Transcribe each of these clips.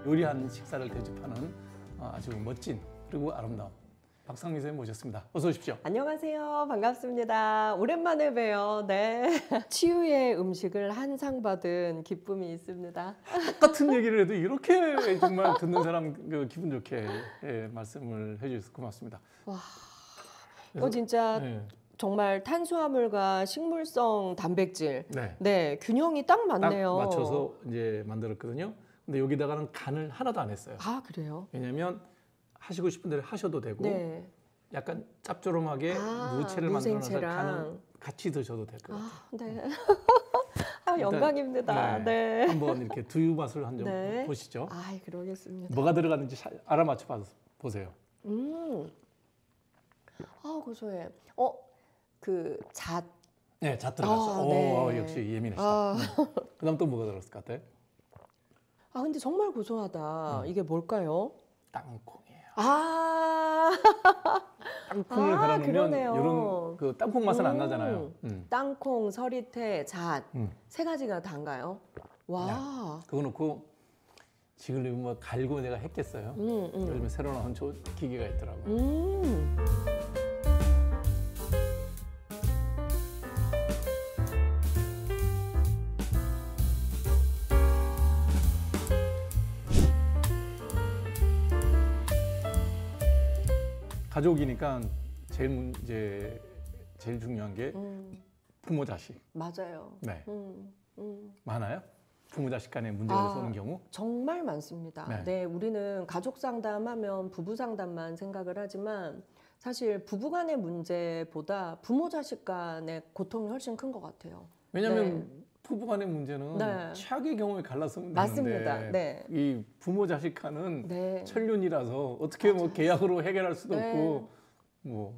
요리한 식사를 대접하는 아주 멋진 그리고 아름다운 박상미 선생님 모셨습니다. 어서 오십시오. 안녕하세요. 반갑습니다. 오랜만에 뵈요. 네. 치유의 음식을 한 상 받은 기쁨이 있습니다. 똑같은 얘기를 해도 이렇게 정말 듣는 사람 기분 좋게 말씀을 해주셔서 고맙습니다. 와, 이거 진짜 네. 정말 탄수화물과 식물성 단백질, 네. 네, 균형이 딱 맞네요. 딱 맞춰서 이제 만들었거든요. 근데 여기다가는 간을 하나도 안 했어요. 아, 그래요? 왜냐하면 하시고 싶은 대로 하셔도 되고 네. 약간 짭조름하게 무채를 만들어서 간은 같이 드셔도 될 것 같아요. 네. 아, 영광입니다. 네. 한번 이렇게 두유 맛을 한 점 네. 보시죠. 아, 그러겠습니다. 뭐가 들어가는지 알아맞혀 보세요. 아, 고소해. 잣. 네, 잣 들어갔어. 네. 역시 예민하시다. 그다음 또 뭐가 들어갔을 것 같아요? 아, 근데 정말 고소하다. 이게 뭘까요? 땅콩이에요. 아, 땅콩을 갈아놓으면 그러네요. 이런 그 땅콩 맛은 안 나잖아요. 땅콩, 서리태, 잣 세 가지가 다인가요? 와. 네. 그거 놓고 지금 뭐 갈고 내가 했겠어요. 요즘에 새로 나온 기계가 있더라고요. 가족이니까 제일 중요한 게 부모 자식. 맞아요. 네. 많아요? 부모 자식 간에 문제가 생기는 경우? 정말 많습니다. 네. 네, 우리는 가족 상담하면 부부 상담만 생각을 하지만 사실 부부 간의 문제보다 부모 자식 간의 고통이 훨씬 큰 것 같아요. 왜냐하면 부부 간의 문제는 네. 최악의 경우에 갈랐으면 맞습니다. 되는데 네. 이 부모 자식 간은 네. 천륜이라서 어떻게 뭐 계약으로 해결할 수도 네. 없고 뭐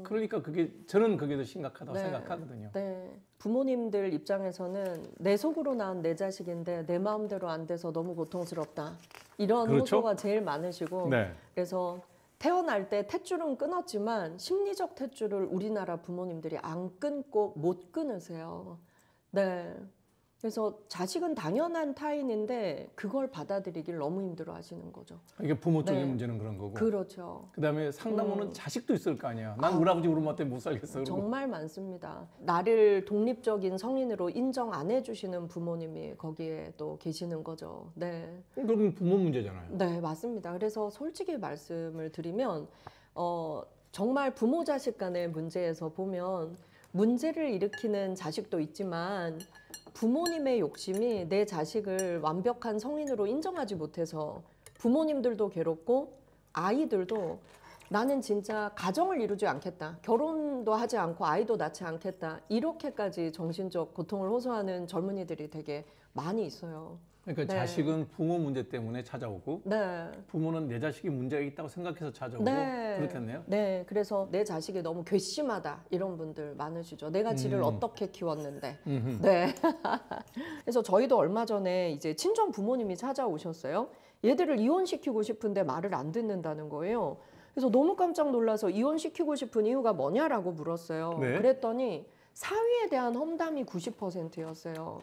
그러니까 저는 그게 더 심각하다고 네. 생각하거든요. 네. 부모님들 입장에서는 내 속으로 낳은 내 자식인데 내 마음대로 안 돼서 너무 고통스럽다. 이런 그렇죠? 호소가 제일 많으시고 네. 그래서 태어날 때 탯줄은 끊었지만 심리적 탯줄을 우리나라 부모님들이 안 끊고 못 끊으세요. 네. 그래서 자식은 당연한 타인인데 그걸 받아들이길 너무 힘들어 하시는 거죠. 이게 부모 쪽의 네. 문제는 그런 거고. 그렇죠. 그다음에 상담원은 자식도 있을 거 아니야. 난 우리 아버지 우리 엄마 때문에 못 살겠어. 그러고. 정말 많습니다. 나를 독립적인 성인으로 인정 안 해주시는 부모님이 거기에 또 계시는 거죠. 네. 그럼 부모 문제잖아요. 네, 맞습니다. 그래서 솔직히 말씀을 드리면 정말 부모 자식 간의 문제에서 보면 문제를 일으키는 자식도 있지만 부모님의 욕심이 내 자식을 완벽한 성인으로 인정하지 못해서 부모님들도 괴롭고 아이들도 나는 진짜 가정을 이루지 않겠다. 결혼도 하지 않고 아이도 낳지 않겠다. 이렇게까지 정신적 고통을 호소하는 젊은이들이 되게 많이 있어요. 그러니까 네. 자식은 부모 문제 때문에 찾아오고 네. 부모는 내 자식이 문제가 있다고 생각해서 찾아오고 네. 그렇겠네요. 네, 그래서 내 자식이 너무 괘씸하다 이런 분들 많으시죠. 내가 지를 어떻게 키웠는데. 네. 그래서 저희도 얼마 전에 이제 친정 부모님이 찾아오셨어요. 얘들을 이혼시키고 싶은데 말을 안 듣는다는 거예요. 그래서 너무 깜짝 놀라서 이혼시키고 싶은 이유가 뭐냐라고 물었어요. 네. 그랬더니 사위에 대한 험담이 90%였어요.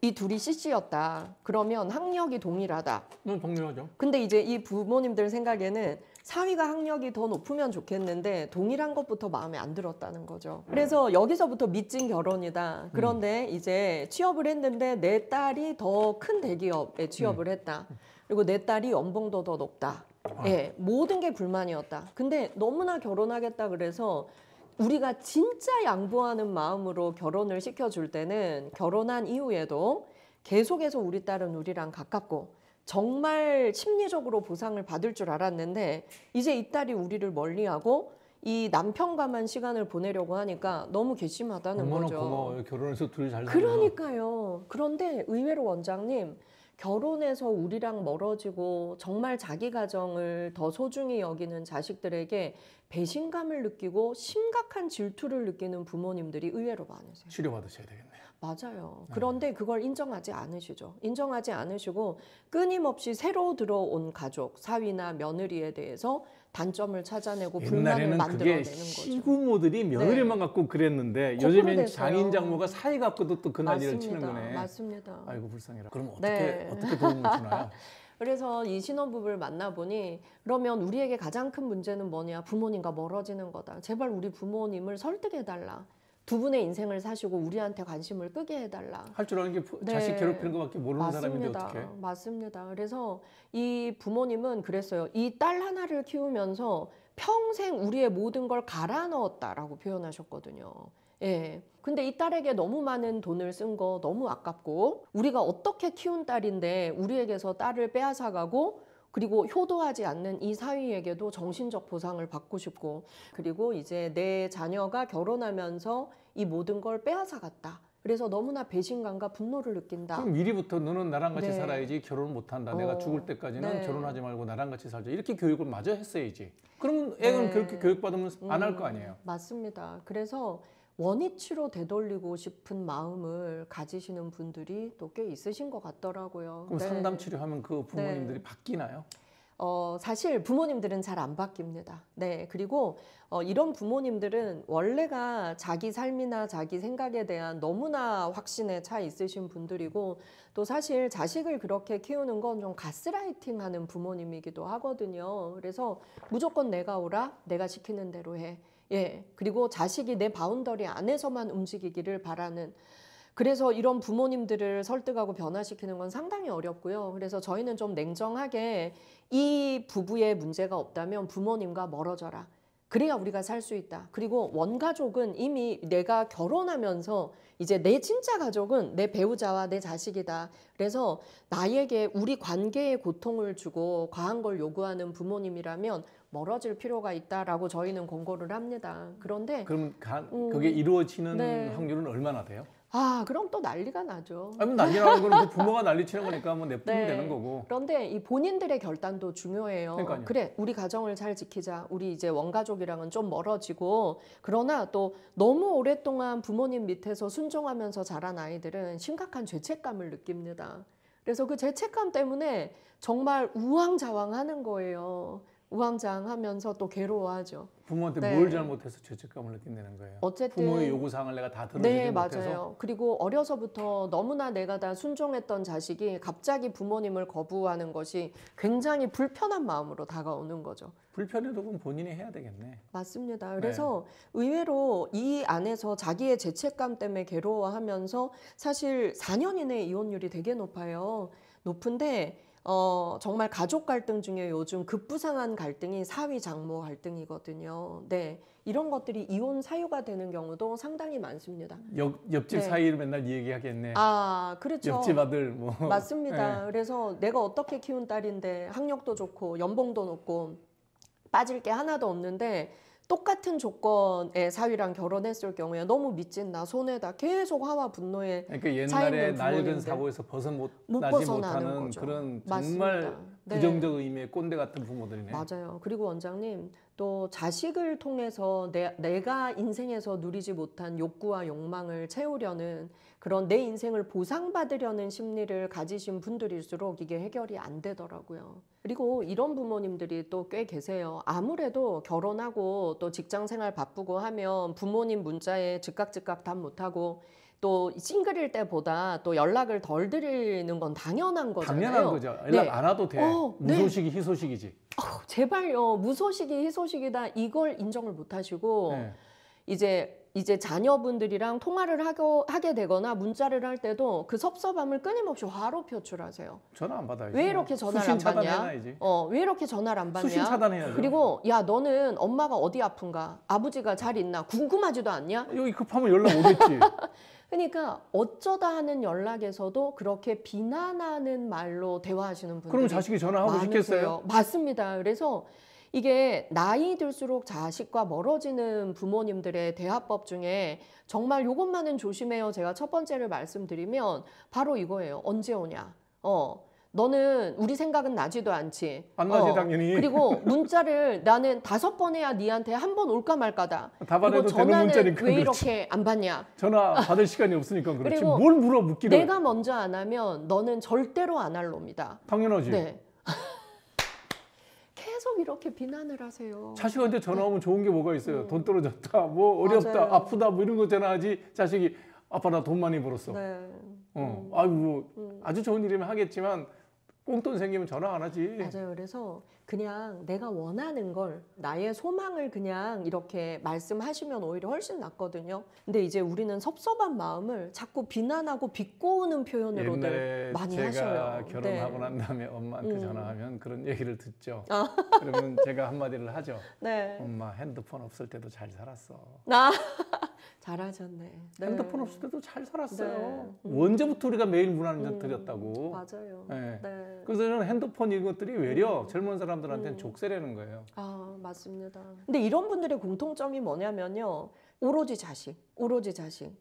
이 둘이 CC였다. 그러면 학력이 동일하다. 동일하죠. 근데 이제 이 부모님들 생각에는 사위가 학력이 더 높으면 좋겠는데 동일한 것부터 마음에 안 들었다는 거죠. 그래서 여기서부터 미찐 결혼이다. 그런데 이제 취업을 했는데 내 딸이 더 큰 대기업에 취업을 했다. 그리고 내 딸이 연봉도 더 높다. 예, 모든 게 불만이었다. 근데 너무나 결혼하겠다 그래서 우리가 진짜 양보하는 마음으로 결혼을 시켜줄 때는 결혼한 이후에도 계속해서 우리 딸은 우리랑 가깝고 정말 심리적으로 보상을 받을 줄 알았는데 이제 이 딸이 우리를 멀리하고 이 남편과만 시간을 보내려고 하니까 너무 괘씸하다는 얼마나 거죠. 고마워요. 결혼해서 둘이 잘 살면. 그러니까요. 그런데 의외로 원장님 결혼해서 우리랑 멀어지고 정말 자기 가정을 더 소중히 여기는 자식들에게 배신감을 느끼고 심각한 질투를 느끼는 부모님들이 의외로 많으세요. 치료받으셔야 되겠네요. 맞아요. 그런데 그걸 인정하지 않으시죠. 인정하지 않으시고 끊임없이 새로 들어온 가족, 사위나 며느리에 대해서 단점을 찾아내고 불만을 만들어내는 거죠. 시부모들이 며느리만 갖고 그랬는데 요즘엔 됐어요. 장인 장모가 사위 갖고도 또 그 난리를 치는 맞습니다. 거네. 맞습니다. 아이고 불쌍해라. 그럼 네. 어떻게 도움을 주나요? 그래서 이 신혼부부를 만나보니 그러면 우리에게 가장 큰 문제는 뭐냐? 부모님과 멀어지는 거다. 제발 우리 부모님을 설득해달라. 두 분의 인생을 사시고 우리한테 관심을 끄게 해달라. 할 줄 아는 게 네. 자식 괴롭히는 것밖에 모르는 맞습니다. 사람인데 어떻게? 맞습니다. 그래서 이 부모님은 그랬어요. 이 딸 하나를 키우면서 평생 우리의 모든 걸 갈아 넣었다라고 표현하셨거든요. 예. 근데 이 딸에게 너무 많은 돈을 쓴 거 너무 아깝고 우리가 어떻게 키운 딸인데 우리에게서 딸을 빼앗아가고 그리고 효도하지 않는 이 사위에게도 정신적 보상을 받고 싶고 그리고 이제 내 자녀가 결혼하면서 이 모든 걸 빼앗아갔다. 그래서 너무나 배신감과 분노를 느낀다. 그럼 미리부터 너는 나랑 같이 네. 살아야지 결혼을 못한다. 내가 죽을 때까지는 네. 결혼하지 말고 나랑 같이 살자. 이렇게 교육을 마저 했어야지. 그러면 애는 네. 그렇게 교육받으면 안 할 거 아니에요. 맞습니다. 그래서 원위치로 되돌리고 싶은 마음을 가지시는 분들이 또 꽤 있으신 것 같더라고요. 그럼 네. 상담 치료하면 그 부모님들이 바뀌나요? 사실 부모님들은 잘 안 바뀝니다. 네. 그리고 이런 부모님들은 원래가 자기 삶이나 자기 생각에 대한 너무나 확신에 차 있으신 분들이고 또 사실 자식을 그렇게 키우는 건 좀 가스라이팅 하는 부모님이기도 하거든요. 그래서 무조건 내가 오라, 내가 시키는 대로 해. 예. 그리고 자식이 내 바운더리 안에서만 움직이기를 바라는 그래서 이런 부모님들을 설득하고 변화시키는 건 상당히 어렵고요. 그래서 저희는 좀 냉정하게 이 부부의 문제가 없다면 부모님과 멀어져라. 그래야 우리가 살 수 있다. 그리고 원가족은 이미 내가 결혼하면서 이제 내 진짜 가족은 내 배우자와 내 자식이다. 그래서 나에게 우리 관계에 고통을 주고 과한 걸 요구하는 부모님이라면 멀어질 필요가 있다라고 저희는 권고를 합니다. 그런데 그럼 그게 이루어지는 네. 확률은 얼마나 돼요? 그럼 또 난리가 나죠. 아니 난리 나는 거는 그 부모가 난리 치는 거니까 뭐 냅두면 네. 되는 거고. 그런데 이 본인들의 결단도 중요해요. 그러니까요. 그래, 우리 가정을 잘 지키자. 우리 이제 원가족이랑은 좀 멀어지고 그러나 또 너무 오랫동안 부모님 밑에서 순종하면서 자란 아이들은 심각한 죄책감을 느낍니다. 그래서 그 죄책감 때문에 정말 우왕좌왕하는 거예요. 우왕좌왕하면서 또 괴로워하죠. 부모한테 네. 뭘 잘못해서 죄책감을 느낀다는 거예요. 어쨌든 부모의 요구사항을 내가 다 들어주지 네, 못해서. 맞아요. 그리고 어려서부터 너무나 내가 다 순종했던 자식이 갑자기 부모님을 거부하는 것이 굉장히 불편한 마음으로 다가오는 거죠. 불편해도 그럼 본인이 해야 되겠네. 맞습니다. 그래서 의외로 이 안에서 자기의 죄책감 때문에 괴로워하면서 사실 4년 이내 이혼율이 되게 높아요. 높은데 정말 가족 갈등 중에 요즘 급부상한 갈등이 사위 장모 갈등이거든요. 네, 이런 것들이 이혼 사유가 되는 경우도 상당히 많습니다. 옆집 네. 사이를 맨날 얘기하겠네. 그렇죠. 옆집 아들 뭐. 맞습니다. 네. 그래서 내가 어떻게 키운 딸인데 학력도 좋고 연봉도 높고 빠질 게 하나도 없는데 똑같은 조건의 사위랑 결혼했을 경우에 너무 미친다, 손해다, 계속 화와 분노에 그러니까 옛날에 차이는 낡은 부모님들. 사고에서 못 벗어나지 벗어나는 못하는 거죠. 그런 맞습니다. 정말 네. 부정적 의미의 꼰대 같은 부모들이네. 맞아요. 그리고 원장님 또 자식을 통해서 내가 인생에서 누리지 못한 욕구와 욕망을 채우려는 그런 내 인생을 보상받으려는 심리를 가지신 분들일수록 이게 해결이 안 되더라고요. 그리고 이런 부모님들이 또 꽤 계세요. 아무래도 결혼하고 또 직장 생활 바쁘고 하면 부모님 문자에 즉각 답 못하고 또 싱글일 때보다 또 연락을 덜 드리는 건 당연한 거잖아요. 당연한 거죠. 연락 네. 안 와도 돼. 무소식이 희소식이지. 제발요. 무소식이 희소식이다. 이걸 인정을 못 하시고 네. 이제 자녀분들이랑 통화를 하게 되거나 문자를 할 때도 그 섭섭함을 끊임없이 화로 표출하세요. 전화 안 받아야지. 왜 이렇게 전화를 수신 안 받냐? 차단해놔야지. 왜 이렇게 전화를 안 받냐? 수신 차단해야죠. 그리고 야, 너는 엄마가 어디 아픈가? 아버지가 잘 있나? 궁금하지도 않냐? 여기 급하면 연락 오겠지. 그러니까 어쩌다 하는 연락에서도 그렇게 비난하는 말로 대화하시는 분들이 그럼 자식이 전화하고 많으세요. 싶겠어요? 맞습니다. 그래서 이게 나이 들수록 자식과 멀어지는 부모님들의 대화법 중에 정말 이것만은 조심해요. 제가 첫 번째를 말씀드리면 바로 이거예요. 언제 오냐? 너는 우리 생각은 나지도 않지. 안 나지 당연히. 그리고 문자를 나는 5번 해야 니한테 한 번 올까 말까다. 다 받아도 그리고 되는 전화는 문자니까 왜 그렇지. 이렇게 안 받냐? 전화 받을 시간이 없으니까 그렇지. 그리고 뭘 물어 묻기를. 내가 먼저 안 하면 너는 절대로 안 할 놈이다. 당연하지. 네. 계속 이렇게 비난을 하세요. 자식한테 전화 오면 좋은 게 뭐가 있어요? 돈 떨어졌다, 뭐 어렵다, 맞아요. 아프다, 뭐 이런 거 전화하지. 자식이 아빠 나 돈 많이 벌었어. 네. 아이고 아주 좋은 일이면 하겠지만 꽁돈 생기면 전화 안 하지. 맞아요. 그래서 그냥 내가 원하는 걸 나의 소망을 그냥 이렇게 말씀하시면 오히려 훨씬 낫거든요. 근데 이제 우리는 섭섭한 마음을 자꾸 비난하고 비꼬는 표현으로들 옛날에 많이 제가 하셔요. 결혼하고 네. 난 다음에 엄마한테 전화하면 그런 얘기를 듣죠. 아. 그러면 제가 한마디를 하죠. 네. 엄마 핸드폰 없을 때도 잘 살았어. 나 잘하셨네. 네. 핸드폰 없을 때도 잘 살았어요. 네. 언제부터 우리가 매일 문안 드렸다고. 맞아요. 네. 네. 그래서 저는 핸드폰 이것들이 외려 젊은 사람들한테는 족쇄라는 거예요. 아, 맞습니다. 근데 이런 분들의 공통점이 뭐냐면요. 오로지 자식, 오로지 자식.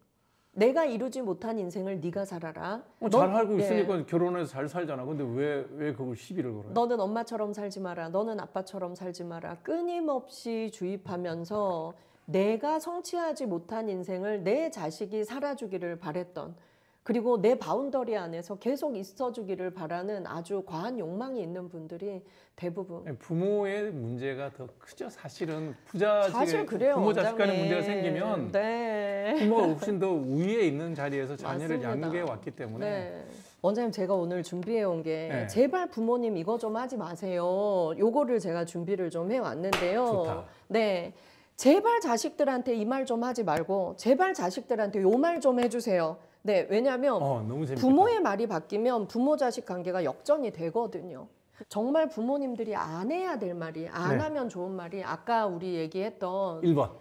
내가 이루지 못한 인생을 네가 살아라. 잘 살고 네. 있으니까 결혼해서 잘 살잖아. 근데 왜 그걸 시비를 걸어요? 너는 엄마처럼 살지 마라. 너는 아빠처럼 살지 마라. 끊임없이 주입하면서 내가 성취하지 못한 인생을 내 자식이 살아주기를 바랬던, 그리고 내 바운더리 안에서 계속 있어주기를 바라는 아주 과한 욕망이 있는 분들이 대부분. 부모의 문제가 더 크죠. 사실은 부자 사실 그래요. 부모 자식 간에 원장님. 문제가 생기면 네. 부모가 훨씬 더 우위에 있는 자리에서 자녀를 맞습니다. 양육해 왔기 때문에 네. 원장님, 제가 오늘 준비해 온 게 네. 제발 부모님 이거 좀 하지 마세요. 요거를 제가 준비를 좀 해왔는데요. 좋다. 네. 제발 자식들한테 이 말 좀 하지 말고 제발 자식들한테 요 말 좀 해주세요. 네. 왜냐하면 너무 재밌다. 부모의 말이 바뀌면 부모 자식 관계가 역전이 되거든요. 정말 부모님들이 안 해야 될 말이, 안 네. 하면 좋은 말이, 아까 우리 얘기했던 1번.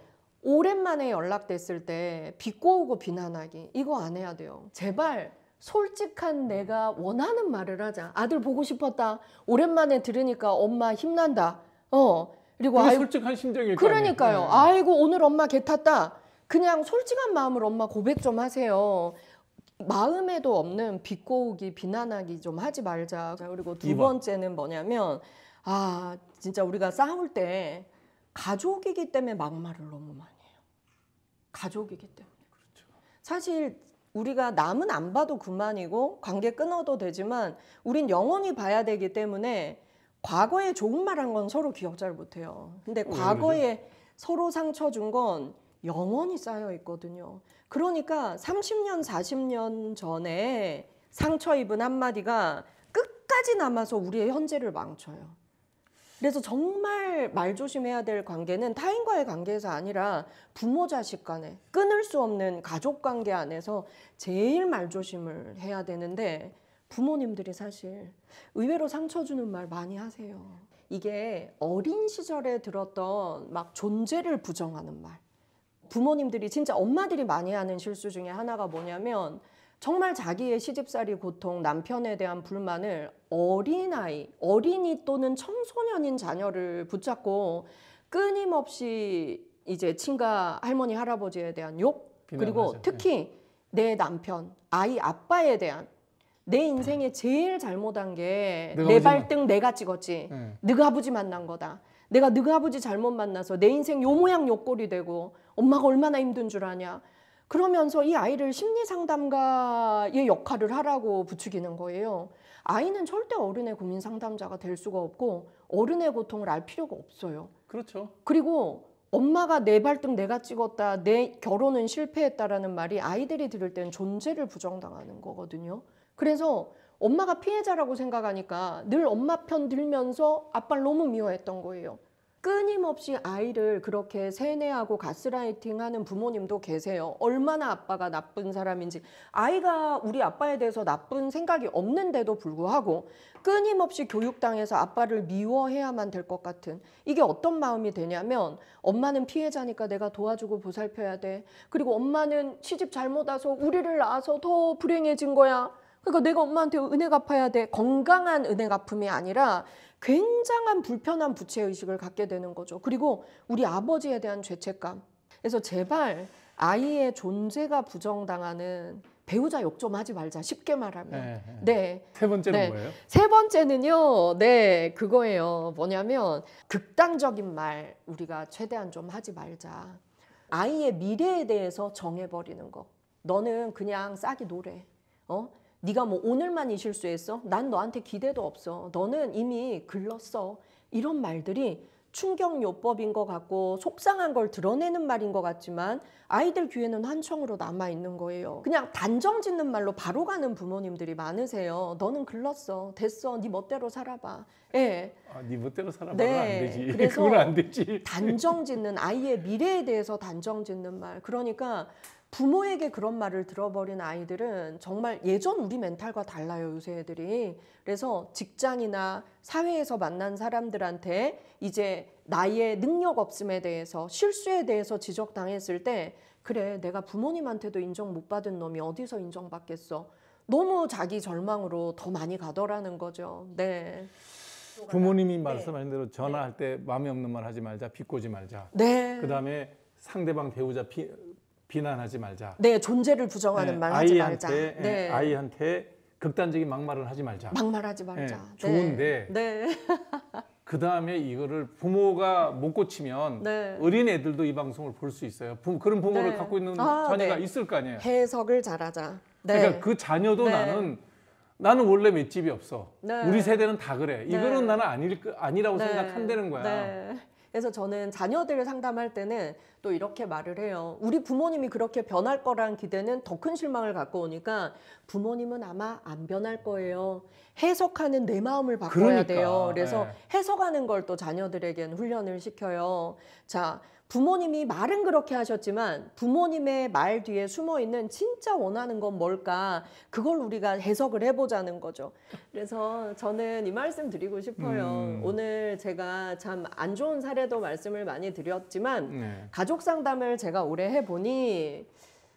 오랜만에 연락됐을 때 비꼬고 비난하기, 이거 안 해야 돼요. 제발 솔직한 내가 원하는 말을 하자. 아들 보고 싶었다. 오랜만에 들으니까 엄마 힘난다. 그리고 그게 솔직한 심정일 거 아니에요. 그러니까요. 네. 아이고 오늘 엄마 개 탔다. 그냥 솔직한 마음으로 엄마 고백 좀 하세요. 마음에도 없는 비꼬기, 비난하기 좀 하지 말자. 그리고 두 2번. 번째는 뭐냐면, 진짜 우리가 싸울 때 가족이기 때문에 막말을 너무 많이 해요. 가족이기 때문에. 그렇죠. 사실 우리가 남은 안 봐도 그만이고 관계 끊어도 되지만 우린 영원히 봐야 되기 때문에 과거에 좋은 말 한 건 서로 기억 잘 못해요. 근데 과거에 서로 상처 준 건 영원히 쌓여 있거든요. 그러니까 30년, 40년 전에 상처 입은 한마디가 끝까지 남아서 우리의 현재를 망쳐요. 그래서 정말 말조심해야 될 관계는 타인과의 관계에서 아니라 부모 자식 간에, 끊을 수 없는 가족 관계 안에서 제일 말조심을 해야 되는데, 부모님들이 사실 의외로 상처 주는 말 많이 하세요. 이게 어린 시절에 들었던 막 존재를 부정하는 말. 부모님들이 진짜 엄마들이 많이 하는 실수 중에 하나가 뭐냐면, 정말 자기의 시집살이 고통, 남편에 대한 불만을 어린이 또는 청소년인 자녀를 붙잡고 끊임없이 이제 친가 할머니, 할아버지에 대한 욕, 그리고 비난하죠. 특히 내 남편, 아이, 아빠에 대한, 내 인생에 제일 잘못한 게 내 발등 내가 찍었지. 네. 너가 아버지 만난 거다. 내가 너가 아버지 잘못 만나서 내 인생 요 모양 요 꼴이 되고 엄마가 얼마나 힘든 줄 아냐. 그러면서 이 아이를 심리상담가의 역할을 하라고 부추기는 거예요. 아이는 절대 어른의 고민 상담자가 될 수가 없고 어른의 고통을 알 필요가 없어요. 그렇죠. 그리고 엄마가 내 발등 내가 찍었다, 내 결혼은 실패했다라는 말이 아이들이 들을 땐 존재를 부정당하는 거거든요. 그래서 엄마가 피해자라고 생각하니까 늘 엄마 편 들면서 아빠를 너무 미워했던 거예요. 끊임없이 아이를 그렇게 세뇌하고 가스라이팅하는 부모님도 계세요. 얼마나 아빠가 나쁜 사람인지. 아이가 우리 아빠에 대해서 나쁜 생각이 없는데도 불구하고 끊임없이 교육당해서 아빠를 미워해야만 될 것 같은, 이게 어떤 마음이 되냐면, 엄마는 피해자니까 내가 도와주고 보살펴야 돼. 그리고 엄마는 시집 잘못 와서 우리를 낳아서 더 불행해진 거야. 그러니까 내가 엄마한테 은혜 갚아야 돼. 건강한 은혜 갚음이 아니라 굉장한 불편한 부채의식을 갖게 되는 거죠. 그리고 우리 아버지에 대한 죄책감. 그래서 제발 아이의 존재가 부정당하는 배우자 욕 좀 하지 말자. 쉽게 말하면. 네. 세 번째는 네. 뭐예요? 세 번째는요. 네, 그거예요. 뭐냐면 극단적인 말 우리가 최대한 좀 하지 말자. 아이의 미래에 대해서 정해버리는 거. 너는 그냥 싹이 노래. 네가 뭐 오늘만 이 실수했어? 난 너한테 기대도 없어. 너는 이미 글렀어. 이런 말들이 충격요법인 것 같고 속상한 걸 드러내는 말인 것 같지만 아이들 귀에는 환청으로 남아있는 거예요. 그냥 단정 짓는 말로 바로 가는 부모님들이 많으세요. 너는 글렀어. 됐어. 네 멋대로 살아봐. 예. 네 멋대로 살아봐는 네, 안 되지. 그래서 그건 안 되지. 단정 짓는 아이의 미래에 대해서 단정 짓는 말. 그러니까 부모에게 그런 말을 들어버린 아이들은 정말 예전 우리 멘탈과 달라요, 요새 애들이. 그래서 직장이나 사회에서 만난 사람들한테 이제 나의 능력 없음에 대해서, 실수에 대해서 지적당했을 때 그래, 내가 부모님한테도 인정 못 받은 놈이 어디서 인정받겠어. 너무 자기 절망으로 더 많이 가더라는 거죠. 네. 부모님이 말씀하신 대로 전화할 때 마음에 없는 말 하지 말자, 비꼬지 말자. 네. 그다음에 상대방 배우자 비난하지 말자. 네, 존재를 부정하는 말 하지 말자. 네. 아이한테 극단적인 막말을 하지 말자. 막말하지 말자. 네, 좋은데 네. 그 다음에 이거를 부모가 못 고치면 네. 어린 애들도 이 방송을 볼 수 있어요. 그런 부모를 네. 갖고 있는 자녀가 네. 있을 거 아니에요. 해석을 잘하자. 네. 그러니까 그 자녀도 네. 나는 원래 맷집이 없어. 네. 우리 세대는 다 그래. 이거는 나는 아니라고 네. 생각한다는 거야. 네. 그래서 저는 자녀들 상담할 때는 또 이렇게 말을 해요. 우리 부모님이 그렇게 변할 거란 기대는 더 큰 실망을 갖고 오니까 부모님은 아마 안 변할 거예요. 해석하는 내 마음을 바꿔야 그러니까, 돼요. 그래서 네. 해석하는 걸 또 자녀들에겐 훈련을 시켜요. 자, 부모님이 말은 그렇게 하셨지만 부모님의 말 뒤에 숨어 있는 진짜 원하는 건 뭘까? 그걸 우리가 해석을 해보자는 거죠. 그래서 저는 이 말씀 드리고 싶어요. 오늘 제가 참 안 좋은 사례도 말씀을 많이 드렸지만 네. 가족 상담을 제가 오래 해보니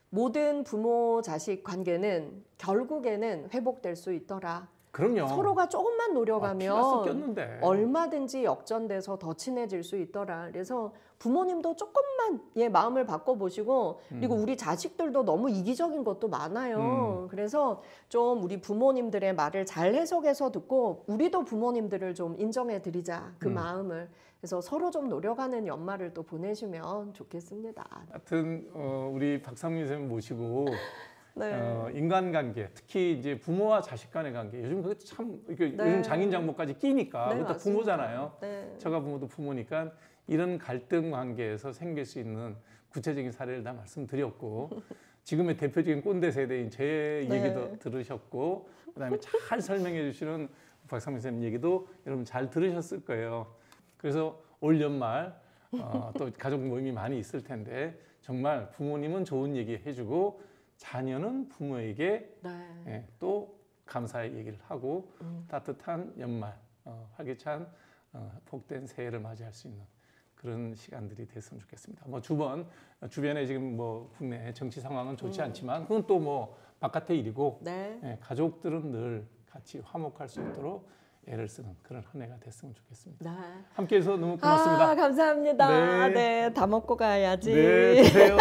모든 부모 자식 관계는 결국에는 회복될 수 있더라. 그럼요. 서로가 조금만 피가 노력하면 섞였는데. 얼마든지 역전돼서 더 친해질 수 있더라. 그래서 부모님도 조금만 마음을 바꿔보시고 그리고 우리 자식들도 너무 이기적인 것도 많아요. 그래서 좀 우리 부모님들의 말을 잘 해석해서 듣고 우리도 부모님들을 좀 인정해드리자. 그 마음을. 그래서 서로 좀 노력하는 연말을 또 보내시면 좋겠습니다. 하여튼 우리 박상민 선생님 모시고 네. 인간관계, 특히 이제 부모와 자식 간의 관계. 요즘 그게 참 요즘 장인 장모까지 끼니까 네, 그것도 맞습니다. 부모잖아요. 네. 저가 부모도 부모니까 이런 갈등 관계에서 생길 수 있는 구체적인 사례를 다 말씀드렸고 지금의 대표적인 꼰대 세대인 제 네. 얘기도 들으셨고 그다음에 잘 설명해 주시는 박상민 선생님 얘기도 여러분 잘 들으셨을 거예요. 그래서 올 연말 또 가족 모임이 많이 있을 텐데 정말 부모님은 좋은 얘기 해주고 자녀는 부모에게 네. 또 감사의 얘기를 하고 따뜻한 연말, 활기찬 복된 새해를 맞이할 수 있는 그런 시간들이 됐으면 좋겠습니다. 뭐 주변에 지금 뭐 국내 정치 상황은 좋지 않지만 그건 또 뭐 바깥의 일이고 네. 가족들은 늘 같이 화목할 수 있도록 애를 쓰는 그런 한 해가 됐으면 좋겠습니다. 네. 함께해서 너무 고맙습니다. 아, 감사합니다. 네. 네, 다 먹고 가야지. 네, 드세요.